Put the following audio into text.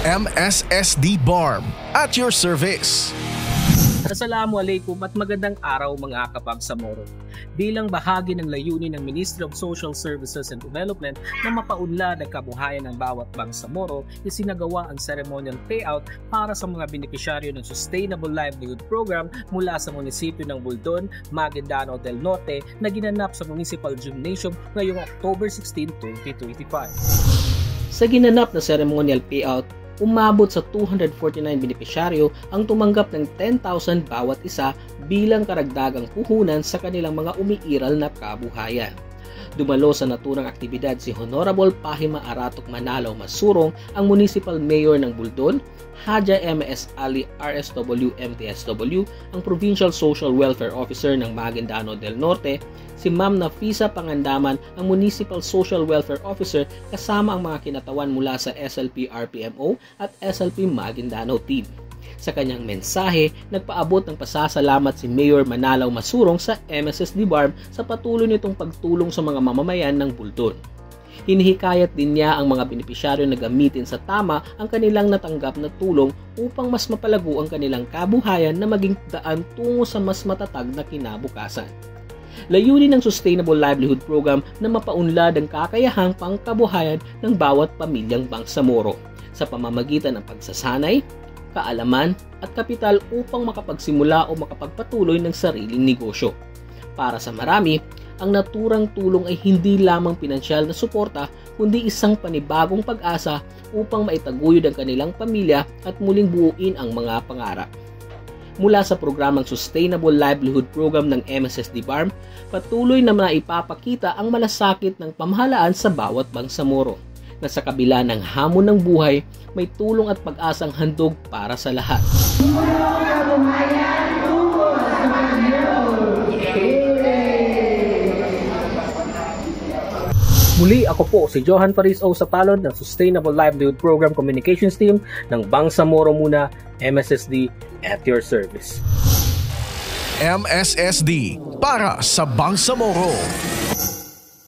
MSSD BARM at your service. Assalamualaikum at magandang araw mga kabangsamoro. Bilang bahagi ng layunin ng Ministry of Social Services and Development na mapaunlad ang kabuhayan ng bawat bangsamoro, isinagawa ang ceremonial payout para sa mga benepisyaryo ng Sustainable Livelihood Program mula sa munisipyo ng Buldon, Maguindanao del Norte na ginanap sa Municipal Gymnasium ngayong October 16, 2025. Sa ginanap na ceremonial payout, umabot sa 249 benepisyaryo ang tumanggap ng 10,000 bawat isa bilang karagdagang puhunan sa kanilang mga umiiral na kabuhayan. Dumalo sa naturang aktibidad si Honorable Pahima Aratok Manalo Masurong, ang Municipal Mayor ng Buldon, Haja M.S. Ali RSW MTSW, ang Provincial Social Welfare Officer ng Maguindanao del Norte, si Ma'am Nafisa Pangandaman, ang Municipal Social Welfare Officer, kasama ang mga kinatawan mula sa SLP RPMO at SLP Maguindanao Team. Sa kanyang mensahe, nagpaabot ng pasasalamat si Mayor Manalo Masurong sa MSSD BARM sa patuloy nitong pagtulong sa mga mamamayan ng Buldon. Hinihikayat din niya ang mga benepisyaryo na gamitin sa tama ang kanilang natanggap na tulong upang mas mapalago ang kanilang kabuhayan na maging daan tungo sa mas matatag na kinabukasan. Layunin ng Sustainable Livelihood Program na mapaunlad ang kakayahang pangkabuhayan ng bawat pamilyang bangsamoro sa pamamagitan ng pagsasanay, kaalaman at kapital upang makapagsimula o makapagpatuloy ng sariling negosyo. Para sa marami, ang naturang tulong ay hindi lamang pinansyal na suporta kundi isang panibagong pag-asa upang maitaguyod ang kanilang pamilya at muling buuin ang mga pangarap. Mula sa programang Sustainable Livelihood Program ng MSSD BARM, patuloy na maipapakita ang malasakit ng pamahalaan sa bawat bangsamoro na sa kabila ng hamon ng buhay, may tulong at pag-asang handog para sa lahat. Muli, ako po si Johan Paris O. Sapalon ng Sustainable Livelihood Program Communications Team ng Bangsamoro Muna, MSSD at your service. MSSD para sa Bangsamoro.